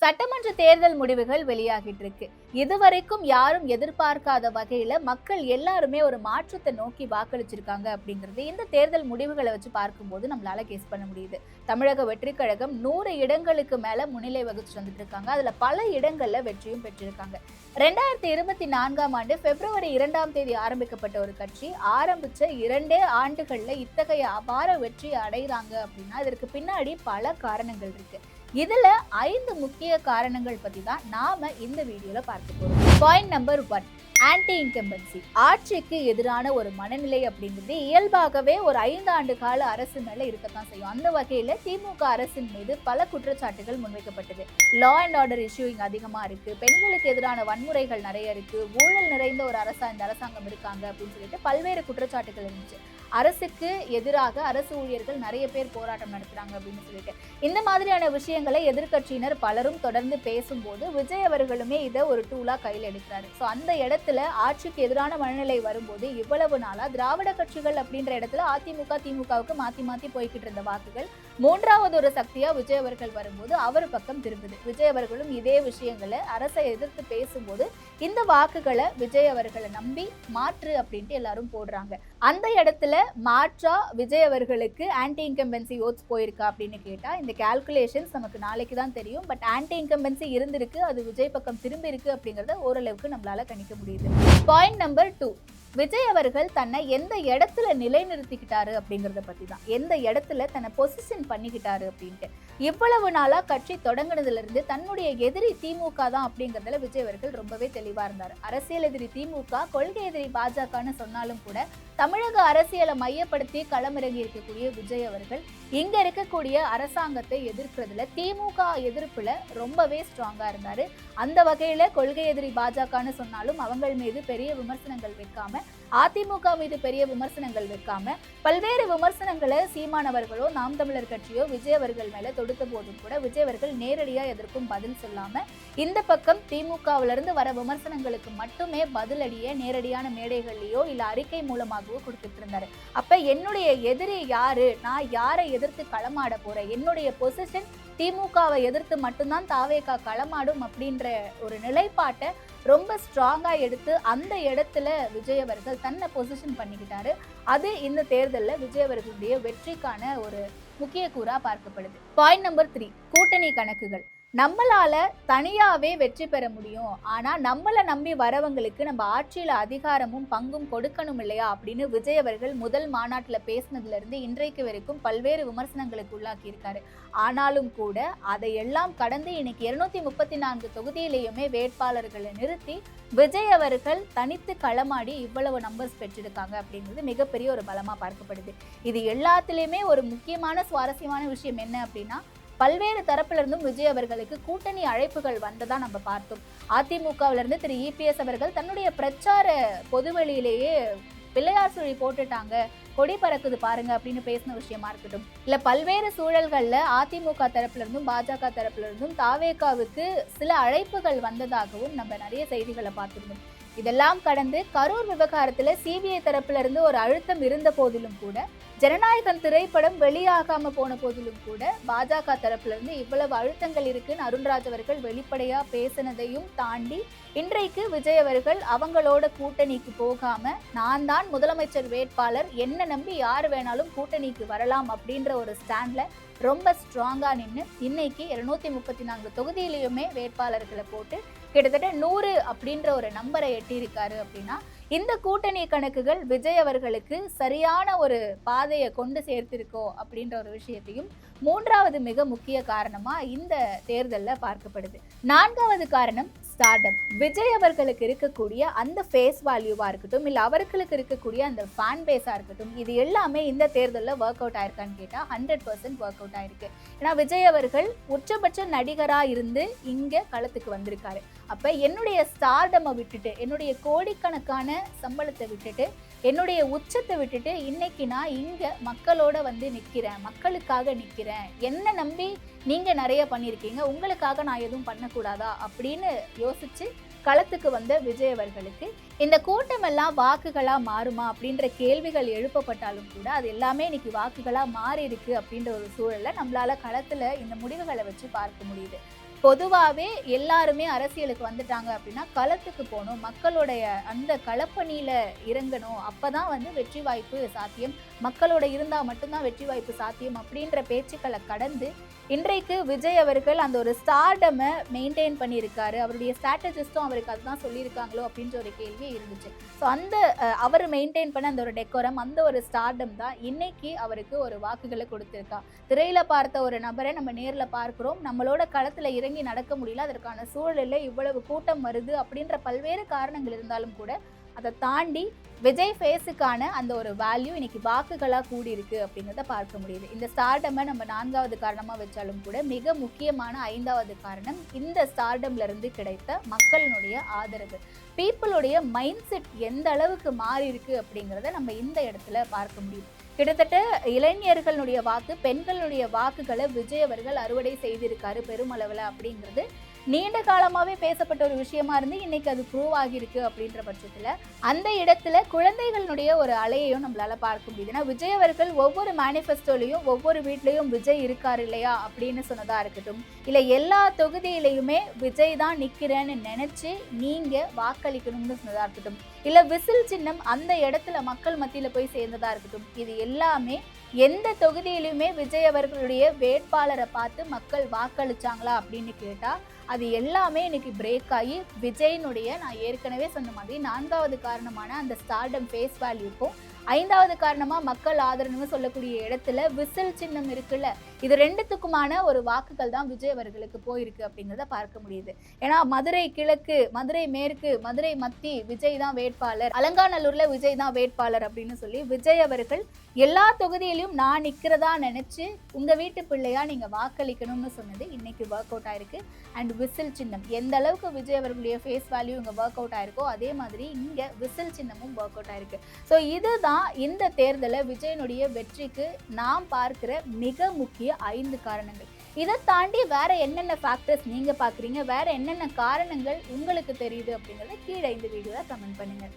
சட்டமன்ற தேர்தல் முடிவுகள் வெளியாகிட்டு இருக்கு. இதுவரைக்கும் யாரும் எதிர்பார்க்காத வகையில மக்கள் எல்லாருமே ஒரு மாற்றத்தை நோக்கி வாக்களிச்சிருக்காங்க அப்படிங்கிறது இந்த தேர்தல் முடிவுகளை வச்சு பார்க்கும்போது நம்மளால கெஸ் பண்ண முடியுது. தமிழக வெற்றிக் கழகம் 100 இடங்களுக்கு மேல முன்னிலை வகிச்சு வந்துட்டு இருக்காங்க. அதுல பல இடங்கள்ல வெற்றியும் பெற்றிருக்காங்க. 2024ஆம் ஆண்டு பிப்ரவரி 2ஆம் தேதி ஆரம்பிக்கப்பட்ட ஒரு கட்சி ஆரம்பிச்ச 2 ஆண்டுகள்ல இத்தகைய அபார வெற்றி அடைகிறாங்க அப்படின்னா இதற்கு பின்னாடி பல காரணங்கள் இருக்கு. இதுல 5 முக்கிய காரணங்கள் பத்தி தான் நாம இந்த வீடியோல பார்க்க போறோம். Point number 1, anti incumbency. ஆட்சிக்கு எதிரான ஒரு மனநிலை அப்படிங்கிறது இயல்பாகவே ஒரு 5 ஆண்டு கால அரசு மேல இருக்கத்தான் செய்யும். அந்த வகையில திமுக அரசின் மீது பல குற்றச்சாட்டுகள் முன்வைக்கப்பட்டது. லா அண்ட் ஆர்டர் இஷ்யூயிங் அதிகமா இருக்கு, பெண்களுக்கு எதிரான வன்முறைகள் நிறைய இருக்கு, ஊழல் நிறைந்த ஒரு இந்த அரசாங்கம் இருக்காங்க அப்படின்னு சொல்லிட்டு பல்வேறு குற்றச்சாட்டுகள் இருந்துச்சு. அரசுக்கு எதிராக அரசு ஊழியர்கள் நிறைய பேர் போராட்டம் நடத்துறாங்க அப்படின்னு சொல்லிட்டு இந்த மாதிரியான விஷயங்களை எதிர்கட்சியினர் பலரும் தொடர்ந்து பேசும்போது விஜய் அவர்களுமே இதை ஒரு டூலா கையில் எடுக்கிறாரு. ஸோ அந்த இடத்துல ஆட்சிக்கு எதிரான மனநிலை வரும்போது இவ்வளவு நாளா திராவிட கட்சிகள் அப்படின்ற இடத்துல அதிமுக திமுகவுக்கு மாத்தி மாத்தி போய்கிட்டு இருந்த வாக்குகள் மூன்றாவது ஒரு சக்தியா விஜய் அவர்கள் வரும்போது அவர் பக்கம் திரும்புது. விஜய் அவர்களும் இதே விஷயங்களை அரசை எதிர்த்து பேசும்போது இந்த வாக்குகளை விஜய் அவர்களை நம்பி மாற்று அப்படின்ட்டு எல்லாரும் போடுறாங்க. அந்த இடத்துல மாற்றா விஜய் அவர்களுக்கு ஆன்டி இன்கம்பன்சி ஓட்ஸ் போயிருக்கா அப்படின்னு கேட்டா இந்த கால்குலேஷன்ஸ் நமக்கு நாளைக்கு தான் தெரியும். பட் ஆன்டி இன்கம்பன்சி இருந்திருக்கு, அது விஜய் பக்கம் திரும்பி இருக்கு அப்படிங்கறத ஓரளவுக்கு நம்மளால கணிக்க முடியுது. பாயிண்ட் நம்பர் 2, விஜய் அவர்கள் தன்னை எந்த இடத்துல நிலைநிறுத்திக்கிட்டாரு அப்படிங்கறத பத்தி தான். எந்த இடத்துல தன்னை பொசிஷன் பண்ணிக்கிட்டாரு அப்படின்ட்டு. இவ்வளவு நாளா கட்சி தொடங்கினதுல இருந்து தன்னுடைய எதிரி திமுக தான் அப்படிங்கறதுல விஜய் அவர்கள் ரொம்பவே தெளிவா இருந்தார். அரசியல் எதிரி திமுக, கொள்கை எதிரி பாஜகன்னு சொன்னாலும் கூட தமிழக அரசியலை மையப்படுத்தி களமிறங்கி இருக்கக்கூடிய விஜய் அவர்கள் இங்க இருக்கக்கூடிய அரசாங்கத்தை எதிர்க்கிறதுல திமுக எதிர்ப்புல ரொம்பவே ஸ்ட்ராங்கா இருந்தாரு. அந்த வகையில கொள்கை எதிரி பாஜகன்னு சொன்னாலும் அவங்க மீது பெரிய விமர்சனங்கள் வைக்காம, அதிமுக மீது பெரிய விமர்சனங்கள் வைக்காம பல்வேறு விமர்சனங்களை சீமானவர்களோ நாம் தமிழர் கட்சியோ விஜய் அவர்கள் மேல தொடுத்த போதும் கூட விஜய் அவர்கள் நேரடியா எதற்கும் பதில் சொல்லாம இந்த பக்கம் திமுகவில இருந்து வர விமர்சனங்களுக்கு மட்டுமே பதிலடிய நேரடியான மேடைகள்லயோ இல்ல அறிக்கை மூலமாகவோ கொடுத்துட்டு இருந்தாரு. அப்ப என்னுடைய எதிரி யாரு, நான் யாரை எதிர்த்து களமாட போறேன், என்னுடைய பொசிஷன் திமுகவை எதிர்த்து மட்டும்தான் தாவேகா களமாடும் அப்படின்ற ஒரு நிலைப்பாட்டை ரொம்ப ஸ்ட்ராங்கா எடுத்து அந்த இடத்துல விஜய் அவர்கள் தன்னை பொசிஷன் பண்ணிக்கிட்டாரு. அது இந்த தேர்தலில் விஜய் அவர்களுடைய வெற்றிக்கான ஒரு முக்கிய கூறா பார்க்கப்படுது. பாயிண்ட் நம்பர் 3, கூட்டணி கணக்குகள். நம்மளால தனியாவே வெற்றி பெற முடியும், ஆனா நம்மளை நம்பி வரவங்களுக்கு நம்ம ஆட்சியில அதிகாரமும் பங்கும் கொடுக்கணும் இல்லையா அப்படின்னு விஜய் அவர்கள் முதல் மாநாட்டுல பேசினதுல இருந்து இன்றைக்கு வரைக்கும் பல்வேறு விமர்சனங்களுக்கு உள்ளாக்கி இருக்காரு. ஆனாலும் கூட அதையெல்லாம் கடந்து இன்னைக்கு 234 தொகுதியிலேயுமே வேட்பாளர்களை நிறுத்தி விஜய் அவர்கள் தனித்து களமாடி இவ்வளவு நம்பர்ஸ் பெற்றிருக்காங்க அப்படிங்கிறது மிகப்பெரிய ஒரு பலமா பார்க்கப்படுது. இது எல்லாத்திலுமே ஒரு முக்கியமான சுவாரஸ்யமான விஷயம் என்ன அப்படின்னா பல்வேறு தரப்புல இருந்தும் விஜய் அவர்களுக்கு கூட்டணி அழைப்புகள் வந்ததா நம்ம பார்த்தோம். அதிமுகவில இருந்து திரு இபிஎஸ் அவர்கள் தன்னுடைய பிரச்சார பொதுவெளியிலேயே பிள்ளையார் சுழி போட்டுட்டாங்க, கொடி பறக்குது பாருங்க அப்படின்னு பேசின விஷயமா இருக்கட்டும், இல்ல பல்வேறு சூழல்கள்ல அதிமுக தரப்புல இருந்தும் பாஜக தரப்புல இருந்தும் தாவேகாவுக்கு சில அழைப்புகள் வந்ததாகவும் நம்ம நிறைய செய்திகளை பார்த்திருந்தோம். இதெல்லாம் கடந்து கரூர் விவகாரத்துல சிபிஐ தரப்புல இருந்து ஒரு அழுத்தம் இருந்த போதிலும் கூட, ஜனநாயகன் திரைப்படம் வெளியாகாம போன போதிலும் கூட பாஜக தரப்புல இருந்து இவ்வளவு அழுத்தங்கள் இருக்குன்னு அருண்ராஜ் அவர்கள் வெளிப்படையா பேசினதையும் தாண்டி இன்றைக்கு விஜய் அவர்கள் அவங்களோட கூட்டணிக்கு போகாம நான் தான் முதலமைச்சர் வேட்பாளர், என்ன நம்பி யார் வேணாலும் கூட்டணிக்கு வரலாம் அப்படின்ற ஒரு ஸ்டாண்ட்ல ரொம்ப ஸ்ட்ராங்கா நின்று இன்னைக்கு 234 தொகுதியிலையுமே வேட்பாளர்களை போட்டு கிட்டத்தட்ட 100 அப்படின்ற ஒரு நம்பரை எட்டியிருக்காரு. அப்படின்னா இந்த கூட்டணி கணக்குகள் விஜய் அவர்களுக்கு சரியான ஒரு பாதையை கொண்டு சேர்த்திருக்கோ அப்படின்ற ஒரு விஷயத்தையும் மூன்றாவது மிக முக்கிய காரணமா இந்த தேர்தலில் பார்க்கப்படுது. 4வது காரணம் ஸ்டார்டம். விஜய் அவர்களுக்கு இருக்கக்கூடிய அந்த ஃபேஸ் வேல்யூவா இருக்கட்டும், இல்ல அவர்களுக்கு இருக்கக்கூடிய அந்த ஃபேன் பேஸா இருக்கட்டும், இது எல்லாமே இந்த தேர்தலில் ஒர்க் அவுட் ஆயிருக்கான்னு கேட்டா 100% ஒர்க் அவுட் ஆயிருக்கு. ஏன்னா விஜய் அவர்கள் உச்சபட்ச நடிகரா இருந்து இங்க களத்துக்கு வந்திருக்காரு. அப்ப என்னுடைய ஸ்டார்டமை விட்டுட்டு, என்னுடைய கோடிக்கணக்கான சம்பளத்தை விட்டுட்டு, என்னுடைய உச்சத்தை விட்டுட்டு இன்னைக்கு நான் இங்க மக்களோட வந்து நிக்கிறேன், மக்களுக்காக நிக்கிறேன், என்ன நம்பி நீங்க நிறைய பண்ணியிருக்கீங்க, உங்களுக்காக நான் எதுவும் பண்ணக்கூடாதா அப்படின்னு யோசிச்சு களத்துக்கு வந்த விஜய் அவர்களுக்கு இந்த கூட்டமெல்லாம் வாக்குகளா மாறுமா அப்படின்ற கேள்விகள் எழுப்பப்பட்டாலும் கூட அது எல்லாமே இன்னைக்கு வாக்குகளா மாறி இருக்கு அப்படின்ற ஒரு சூழல்ல நம்மளால களத்துல இந்த முடிவுகளை வச்சு பார்க்க முடியுது. பொதுவாவே எல்லாருமே அரசியலுக்கு வந்துட்டாங்க அப்படின்னா களத்துக்கு போகணும், மக்களுடைய அந்த களப்பணியில இறங்கணும், அப்பதான் வந்து வெற்றி வாய்ப்பு சாத்தியம், மக்களோட இருந்தா மட்டும்தான் வெற்றி வாய்ப்பு சாத்தியம் அப்படின்ற பேச்சுக்களை கடந்து இன்றைக்கு விஜய் அவர்கள் அந்த ஒரு ஸ்டார்டம மெயின்டைன் பண்ணியிருக்காரு. அவருடைய ஸ்ட்ராட்டஜிஸ்டும் அவருக்கு அதுதான் சொல்லியிருக்காங்களோ அப்படின்ற ஒரு கேள்வி இருந்துச்சு. ஸோ அந்த அவர் மெயின்டைன் பண்ண அந்த ஒரு டெக்கோரம், அந்த ஒரு ஸ்டார்டம் தான் இன்னைக்கு அவருக்கு ஒரு வாக்குகளை கொடுத்திருக்கா. திரையில பார்த்த ஒரு நபரை நம்ம நேர்ல பார்க்கிறோம், நம்மளோட களத்துல இறங்கி நடக்க முடியல, அதற்கான சூழல்ல இவ்வளவு கூட்டம் வருது அப்படின்ற பல்வேறு காரணங்கள் இருந்தாலும் கூட அதை தாண்டி விஜய் ஃபேஸுக்கான அந்த ஒரு வேல்யூ இன்னைக்கு வாக்குகளா கூடி இருக்கு அப்படிங்கிறத பார்க்க முடியுது. இந்த ஸ்டார்டமை நம்ம 4வது காரணமா வச்சாலும் கூட மிக முக்கியமான 5வது காரணம் இந்த ஸ்டார்டம்ல இருந்து கிடைத்த மக்களினுடைய ஆதரவு. பீப்புளுடைய மைண்ட் செட் எந்த அளவுக்கு மாறி இருக்கு அப்படிங்கிறத நம்ம இந்த இடத்துல பார்க்க முடியும். கிட்டத்தட்ட இளைஞர்களுடைய வாக்கு, பெண்களுடைய வாக்குகளை விஜய் அவர்கள் அறுவடை செய்திருக்காரு பெருமளவில் அப்படிங்கிறது நீண்ட காலமாவே பேசப்பட்ட ஒரு விஷயமா இருந்து இன்னைக்கு அது ப்ரூவ் ஆகியிருக்கு அப்படின்ற பட்சத்துல அந்த இடத்துல குழந்தைகளுடைய ஒரு அலையையும் நம்மளால பார்க்க முடியுது. ஏன்னா விஜய் அவர்கள் ஒவ்வொரு மேனிஃபெஸ்டோலையும் ஒவ்வொரு வீட்லயும் விஜய் இருக்காரு இல்லையா அப்படின்னு சொன்னதா இருக்கட்டும், இல்ல எல்லா தொகுதியிலையுமே விஜய் தான் நிக்கிறேன்னு நினைச்சு நீங்க வாக்களிக்கணும்னு சொன்னதா இருக்கட்டும், இல்ல விசில் சின்னம் அந்த இடத்துல மக்கள் மத்தியில போய் சேர்ந்ததா இருக்கட்டும், இது எல்லாமே எந்த தொகுதியிலுமே விஜய் அவர்களுடைய வேட்பாளரை பார்த்து மக்கள் வாக்களிச்சாங்களா அப்படின்னு கேட்டா அது எல்லாமே இன்னைக்கு பிரேக் ஆகி விஜயினுடைய நான் ஏற்கனவே சொன்ன மாதிரி 4வது காரணமான அந்த ஸ்டார்டம் ஃபேஸ் வேல்யூக்கும் 5வது காரணமா மக்கள் ஆதரவுன்னு சொல்லக்கூடிய இடத்துல விசில் சின்னம் இருக்குல்ல, இது ரெண்டுத்துக்குமான ஒரு வாக்குகள் தான் விஜய் அவர்களுக்கு போயிருக்கு அப்படிங்கிறத பார்க்க முடியுது. ஏன்னா மதுரை கிழக்கு, மதுரை மேற்கு, மதுரை மத்தி விஜய் தான் வேட்பாளர், அலங்காநல்லூர்ல விஜய் தான் வேட்பாளர் அப்படின்னு சொல்லி விஜய் அவர்கள் எல்லா தொகுதியிலையும் நான் நிக்கிறதா நினைச்சு உங்க வீட்டு பிள்ளையா நீங்க வாக்களிக்கணும்னு சொன்னது இன்னைக்கு ஒர்க் அவுட் ஆயிருக்கு. அண்ட் விசில் சின்னம் எந்த அளவுக்கு விஜய் அவர்களுடைய ஃபேஸ் வேல்யூ இங்க ஒர்க் அவுட் ஆயிருக்கோ அதே மாதிரி இங்க விசில் சின்னமும் ஒர்க் அவுட் ஆயிருக்கு. ஸோ இதுதான் இந்த தேர்தலை விஜயனுடைய வெற்றிக்கு நாம் பார்க்கிற மிக முக்கிய 5 காரணங்கள். இதை தாண்டி வேற என்னென்ன ஃபேக்டர்ஸ் நீங்க பாக்குறீங்க, வேற என்னென்ன காரணங்கள் உங்களுக்கு தெரியுது அப்படிங்கறத கீழே இந்த வீடியோல கமெண்ட் பண்ணுங்க.